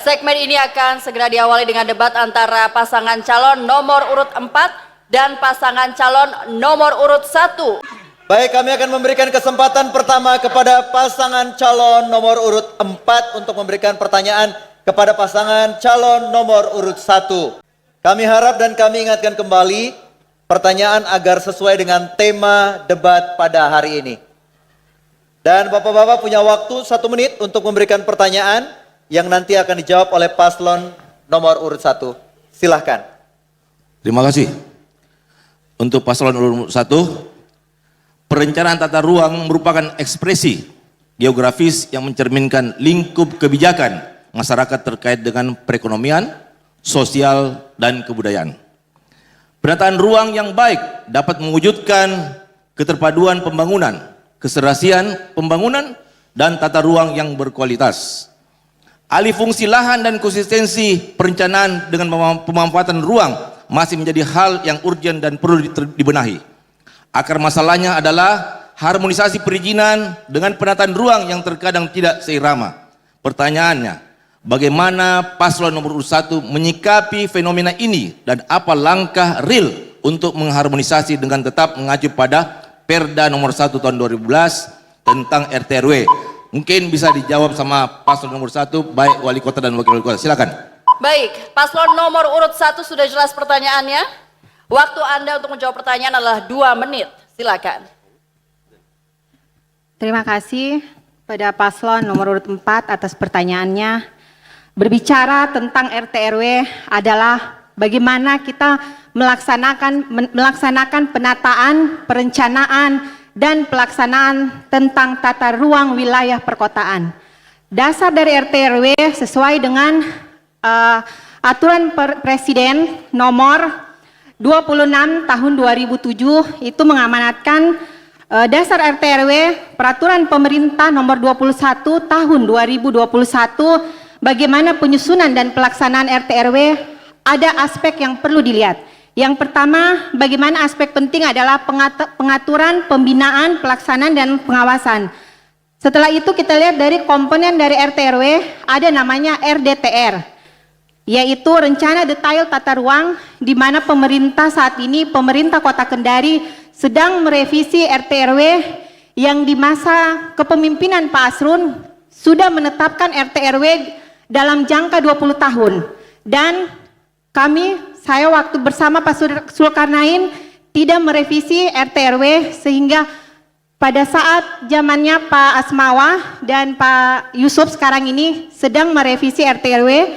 Segmen ini akan segera diawali dengan debat antara pasangan calon nomor urut 4 dan pasangan calon nomor urut 1. Baik, kami akan memberikan kesempatan pertama kepada pasangan calon nomor urut 4 untuk memberikan pertanyaan kepada pasangan calon nomor urut 1. Kami harap dan kami ingatkan kembali pertanyaan agar sesuai dengan tema debat pada hari ini. Dan Bapak-Bapak punya waktu 1 menit untuk memberikan pertanyaan yang nanti akan dijawab oleh paslon nomor urut 1. Silahkan. Terima kasih. Untuk paslon urut 1, perencanaan tata ruang merupakan ekspresi geografis yang mencerminkan lingkup kebijakan masyarakat terkait dengan perekonomian, sosial, dan kebudayaan. Penataan ruang yang baik dapat mewujudkan keterpaduan pembangunan, keserasian pembangunan, dan tata ruang yang berkualitas. Alih fungsi lahan dan konsistensi perencanaan dengan pemanfaatan ruang masih menjadi hal yang urgent dan perlu dibenahi. Akar masalahnya adalah harmonisasi perizinan dengan penataan ruang yang terkadang tidak seirama. Pertanyaannya, bagaimana paslon nomor urut 1 menyikapi fenomena ini dan apa langkah real untuk mengharmonisasi dengan tetap mengacu pada Perda nomor 1 tahun 2012 tentang RT/RW? Mungkin bisa dijawab sama paslon nomor 1, baik wali kota dan wakil wali kota. Silakan. Baik, paslon nomor urut 1 sudah jelas pertanyaannya. Waktu Anda untuk menjawab pertanyaan adalah 2 menit. Silakan. Terima kasih pada paslon nomor urut 4 atas pertanyaannya. Berbicara tentang RT/RW adalah bagaimana kita melaksanakan penataan, perencanaan, dan pelaksanaan tentang tata ruang wilayah perkotaan. Dasar dari RT/RW sesuai dengan aturan Presiden nomor 26 tahun 2007 itu mengamanatkan dasar RT/RW peraturan pemerintah nomor 21 tahun 2021 bagaimana penyusunan dan pelaksanaan RT/RW ada aspek yang perlu dilihat. Yang pertama, bagaimana aspek penting adalah pengaturan, pembinaan, pelaksanaan, dan pengawasan. Setelah itu kita lihat dari komponen dari RT/RW ada namanya RDTR, yaitu Rencana Detail Tata Ruang, di mana pemerintah saat ini, pemerintah Kota Kendari sedang merevisi RT/RW yang di masa kepemimpinan Pak Asrun sudah menetapkan RT/RW dalam jangka 20 tahun. Dan saya waktu bersama Pak Zulkarnain tidak merevisi RT/RW sehingga pada saat zamannya Pak Asmawa dan Pak Yusuf sekarang ini sedang merevisi RT/RW,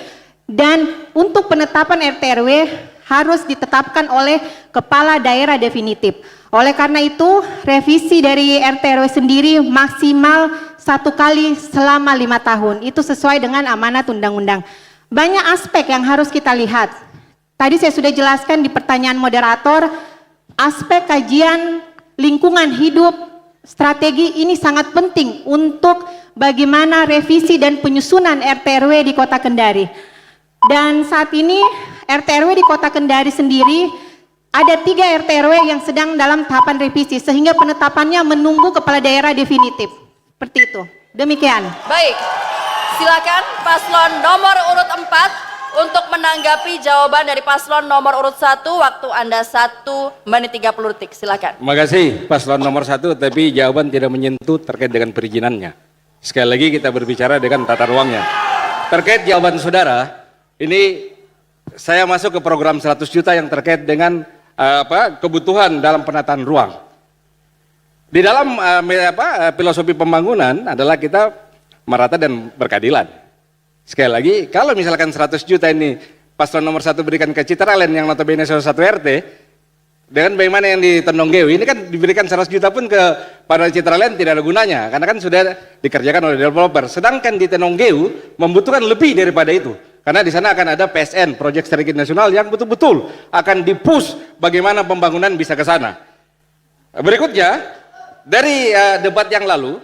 dan untuk penetapan RT/RW harus ditetapkan oleh kepala daerah definitif. Oleh karena itu revisi dari RT/RW sendiri maksimal 1 kali selama 5 tahun. Itu sesuai dengan amanat undang-undang. Banyak aspek yang harus kita lihat. Tadi saya sudah jelaskan di pertanyaan moderator, aspek kajian lingkungan hidup, strategi ini sangat penting untuk bagaimana revisi dan penyusunan RT/RW di Kota Kendari. Dan saat ini RT/RW di Kota Kendari sendiri ada 3 RT/RW yang sedang dalam tahapan revisi sehingga penetapannya menunggu kepala daerah definitif. Seperti itu. Demikian. Baik, silakan paslon nomor urut 4 untuk menanggapi jawaban dari paslon nomor urut 1. Waktu Anda 1 menit 30 detik. Silakan. Terima kasih paslon nomor 1, tapi jawaban tidak menyentuh terkait dengan perizinannya. Sekali lagi kita berbicara dengan tata ruangnya. Terkait jawaban saudara, ini saya masuk ke program 100 juta yang terkait dengan kebutuhan dalam penataan ruang. Di dalam filosofi pembangunan adalah kita merata dan berkeadilan. Sekali lagi, kalau misalkan 100 juta ini paslon nomor 1 berikan ke Citraland yang notabene salah satu RT, dengan bagaimana yang di Tondonggeu, ini kan diberikan 100 juta pun pada Citraland tidak ada gunanya, karena kan sudah dikerjakan oleh developer. Sedangkan di Tondonggeu membutuhkan lebih daripada itu, karena di sana akan ada PSN, Proyek Strategi Nasional, yang betul-betul akan dipush bagaimana pembangunan bisa ke sana. Berikutnya, dari debat yang lalu,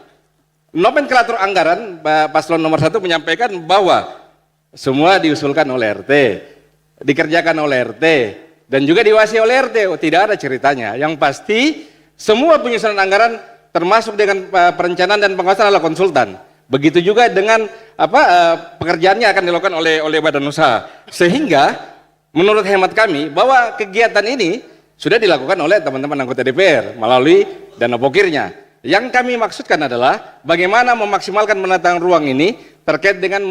nomenklatur anggaran paslon nomor 1 menyampaikan bahwa semua diusulkan oleh RT, dikerjakan oleh RT, dan juga diwasi oleh RT. Tidak ada ceritanya. Yang pasti semua penyusunan anggaran termasuk dengan perencanaan dan pengawasan adalah konsultan. Begitu juga dengan pekerjaannya akan dilakukan oleh badan usaha. Sehingga menurut hemat kami bahwa kegiatan ini sudah dilakukan oleh teman-teman anggota DPR melalui dana pokirnya. Yang kami maksudkan adalah bagaimana memaksimalkan penataan ruang ini terkait dengan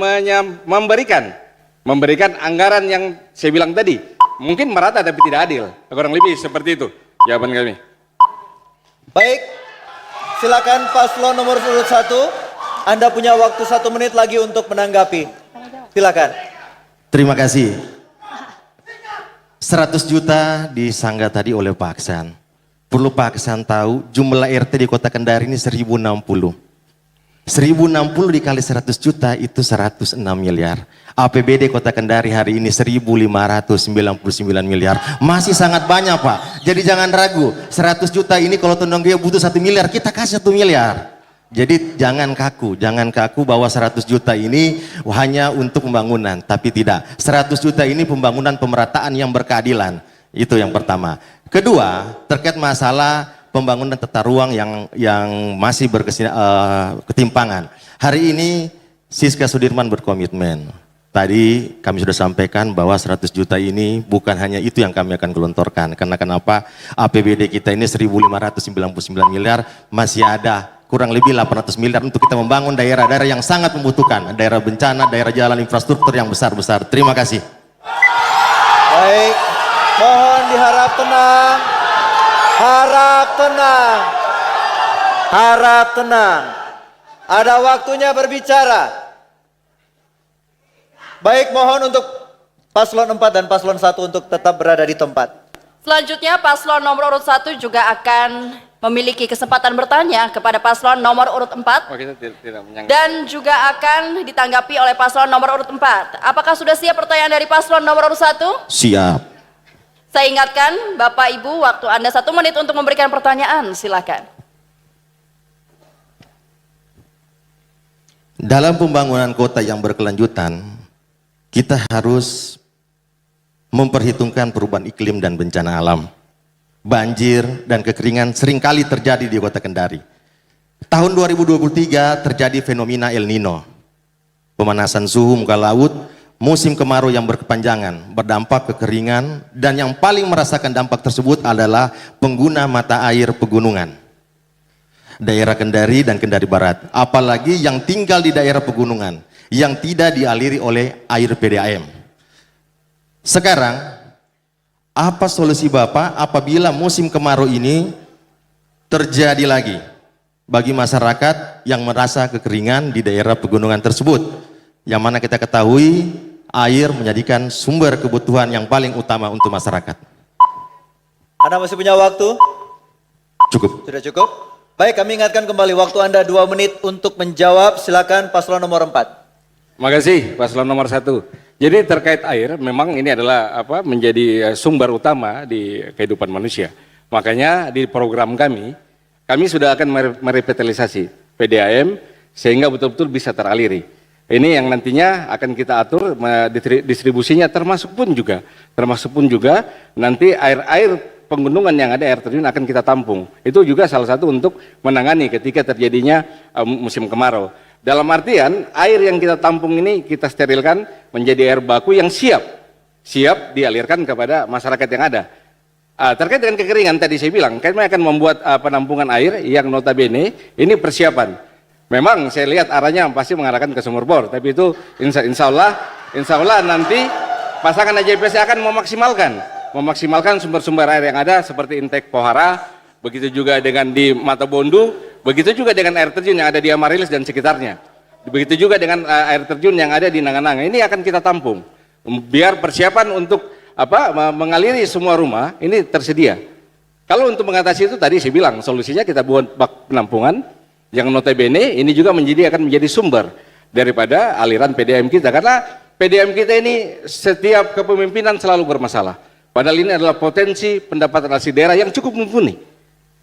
memberikan anggaran yang saya bilang tadi. Mungkin merata tapi tidak adil. Kurang lebih seperti itu jawaban kami. Baik, silakan paslon nomor urut 1. Anda punya waktu 1 menit lagi untuk menanggapi. Silakan. Terima kasih. 100 juta disanggah tadi oleh Pak Aksan. Perlu Pak Aksan tahu jumlah RT di Kota Kendari ini 1060. 1060 dikali 100 juta itu 106 miliar. APBD Kota Kendari hari ini 1599 miliar. Masih sangat banyak Pak. Jadi jangan ragu. 100 juta ini kalau Tondong Geo butuh 1 miliar, kita kasih 1 miliar. Jadi jangan kaku bahwa 100 juta ini hanya untuk pembangunan, tapi tidak. 100 juta ini pembangunan pemerataan yang berkeadilan. Itu yang pertama. Kedua, terkait masalah pembangunan tata ruang yang masih ketimpangan. Hari ini Siska Sudirman berkomitmen. Tadi kami sudah sampaikan bahwa 100 juta ini bukan hanya itu yang kami akan gelontorkan. Karena kenapa? APBD kita ini 1599 miliar, masih ada kurang lebih 800 miliar untuk kita membangun daerah-daerah yang sangat membutuhkan, daerah bencana, daerah jalan infrastruktur yang besar-besar. Terima kasih. Baik, mohon diharap tenang. Harap tenang. Harap tenang. Ada waktunya berbicara. Baik, mohon untuk paslon 4 dan paslon 1 untuk tetap berada di tempat. Selanjutnya paslon nomor urut 1 juga akan memiliki kesempatan bertanya kepada paslon nomor urut 4 Oh, kita tidak menyangka. dan juga akan ditanggapi oleh paslon nomor urut 4. Apakah sudah siap pertanyaan dari paslon nomor urut 1? Siap. Saya ingatkan Bapak Ibu, waktu Anda 1 menit untuk memberikan pertanyaan, silakan. Dalam pembangunan kota yang berkelanjutan, kita harus memperhitungkan perubahan iklim dan bencana alam. Banjir dan kekeringan seringkali terjadi di Kota Kendari. Tahun 2023 terjadi fenomena El Nino. Pemanasan suhu muka laut, musim kemarau yang berkepanjangan, berdampak kekeringan, dan yang paling merasakan dampak tersebut adalah pengguna mata air pegunungan. Daerah Kendari dan Kendari Barat, apalagi yang tinggal di daerah pegunungan, yang tidak dialiri oleh air PDAM. Sekarang, apa solusi Bapak apabila musim kemarau ini terjadi lagi bagi masyarakat yang merasa kekeringan di daerah pegunungan tersebut, yang mana kita ketahui air menjadikan sumber kebutuhan yang paling utama untuk masyarakat? Anda masih punya waktu? Cukup. Sudah cukup? Baik, kami ingatkan kembali waktu Anda 2 menit untuk menjawab. Silakan paslon nomor 4. Makasih paslon nomor 1. Jadi terkait air, memang ini adalah menjadi sumber utama di kehidupan manusia. Makanya di program kami sudah akan merevitalisasi PDAM sehingga betul-betul bisa teraliri. Ini yang nantinya akan kita atur distribusinya termasuk pun juga nanti air pegunungan yang ada air terjun akan kita tampung. Itu juga salah satu untuk menangani ketika terjadinya musim kemarau. Dalam artian air yang kita tampung ini kita sterilkan menjadi air baku yang siap dialirkan kepada masyarakat yang ada. Terkait dengan kekeringan tadi saya bilang kami akan membuat penampungan air yang notabene ini persiapan. Memang saya lihat arahnya pasti mengarahkan ke sumur bor, tapi itu insya Allah nanti pasangan AJPC akan memaksimalkan sumber-sumber air yang ada seperti Intek Pohara, begitu juga dengan di Mata Bondu. Begitu juga dengan air terjun yang ada di Amarilis dan sekitarnya. Begitu juga dengan air terjun yang ada di Nangananga. Ini akan kita tampung. Biar persiapan untuk mengaliri semua rumah ini tersedia. Kalau untuk mengatasi itu tadi saya bilang solusinya kita buat bak penampungan yang notabene ini juga akan menjadi sumber daripada aliran PDAM kita. Karena PDAM kita ini setiap kepemimpinan selalu bermasalah. Padahal ini adalah potensi pendapatan asli daerah yang cukup mumpuni.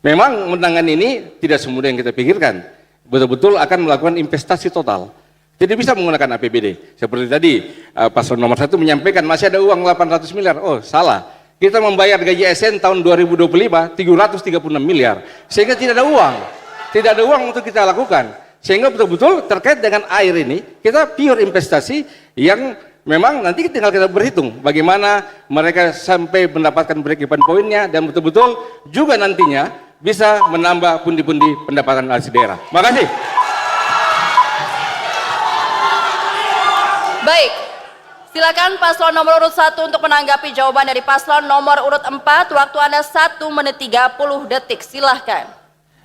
Memang menangani ini tidak semudah yang kita pikirkan. Betul-betul akan melakukan investasi total. Tidak bisa menggunakan APBD. Seperti tadi paslon nomor 1 menyampaikan masih ada uang 800 miliar. Oh salah. Kita membayar gaji ASN tahun 2025 336 miliar. Sehingga tidak ada uang. Tidak ada uang untuk kita lakukan. Sehingga betul-betul terkait dengan air ini, kita pure investasi yang memang nanti tinggal kita berhitung bagaimana mereka sampai mendapatkan break-even poinnya dan betul-betul juga nantinya bisa menambah pundi-pundi pendapatan asli daerah. Makasih. Baik, silakan paslon nomor urut 1 untuk menanggapi jawaban dari paslon nomor urut 4. Waktu Anda 1 menit 30 detik, silahkan.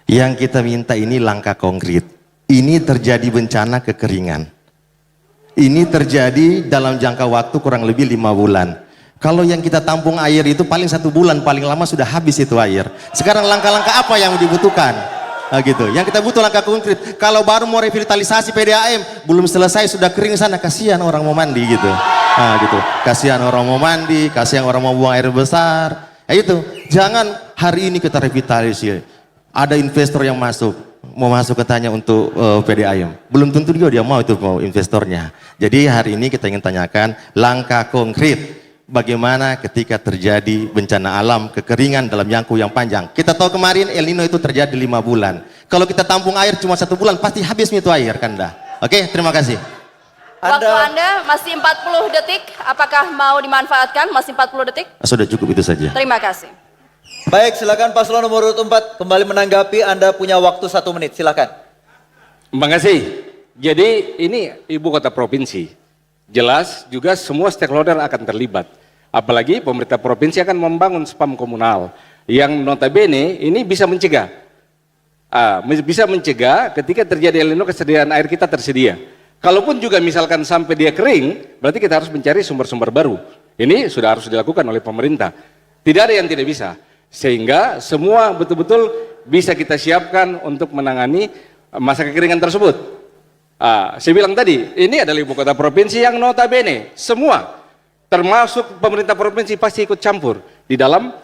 Yang kita minta ini langkah konkret. Ini terjadi bencana kekeringan. Ini terjadi dalam jangka waktu kurang lebih 5 bulan. Kalau yang kita tampung air itu paling 1 bulan, paling lama sudah habis itu air. Sekarang langkah-langkah apa yang dibutuhkan? Nah, gitu. Yang kita butuh langkah konkret. Kalau baru mau revitalisasi PDAM, belum selesai sudah kering sana, kasihan orang mau mandi gitu. Nah, gitu. Kasihan orang mau mandi, kasihan orang mau buang air besar. Ya itu. Jangan hari ini kita revitalisasi. Ada investor yang mau masuk katanya untuk PDAM. Belum tentu juga dia mau itu mau investornya. Jadi hari ini kita ingin tanyakan langkah konkret. Bagaimana ketika terjadi bencana alam, kekeringan dalam jangka yang panjang. Kita tahu kemarin El Nino itu terjadi 5 bulan. Kalau kita tampung air cuma 1 bulan, pasti habis itu air kan dah. Oke, terima kasih. Waktu Anda masih 40 detik, apakah mau dimanfaatkan? Masih 40 detik? Sudah cukup itu saja. Terima kasih. Baik, silakan paslon nomor urut 4 kembali menanggapi. Anda punya waktu 1 menit, silakan. Terima kasih. Jadi ini ibu kota provinsi. Jelas juga semua stakeholder akan terlibat. Apalagi pemerintah provinsi akan membangun spam komunal yang notabene ini bisa mencegah. Bisa mencegah ketika terjadi El Nino kesediaan air kita tersedia. Kalaupun juga misalkan sampai dia kering, berarti kita harus mencari sumber-sumber baru. Ini sudah harus dilakukan oleh pemerintah. Tidak ada yang tidak bisa. Sehingga semua betul-betul bisa kita siapkan untuk menangani masa kekeringan tersebut. Saya bilang tadi, ini adalah ibu kota provinsi yang notabene semua termasuk pemerintah provinsi pasti ikut campur di dalam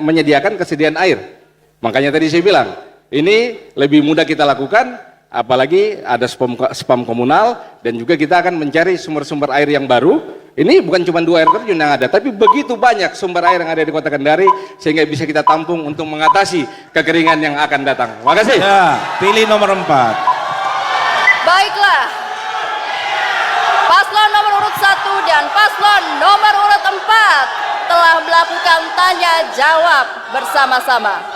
menyediakan kesediaan air. Makanya tadi saya bilang, ini lebih mudah kita lakukan, apalagi ada spam komunal, dan juga kita akan mencari sumber-sumber air yang baru. Ini bukan cuma 2 air terjun yang ada, tapi begitu banyak sumber air yang ada di kota Kendari, sehingga bisa kita tampung untuk mengatasi kekeringan yang akan datang. Terima kasih. Ya, pilih nomor 4. Baiklah, paslon nomor urut 1 dan paslon nomor urut 4 telah melakukan tanya jawab bersama-sama.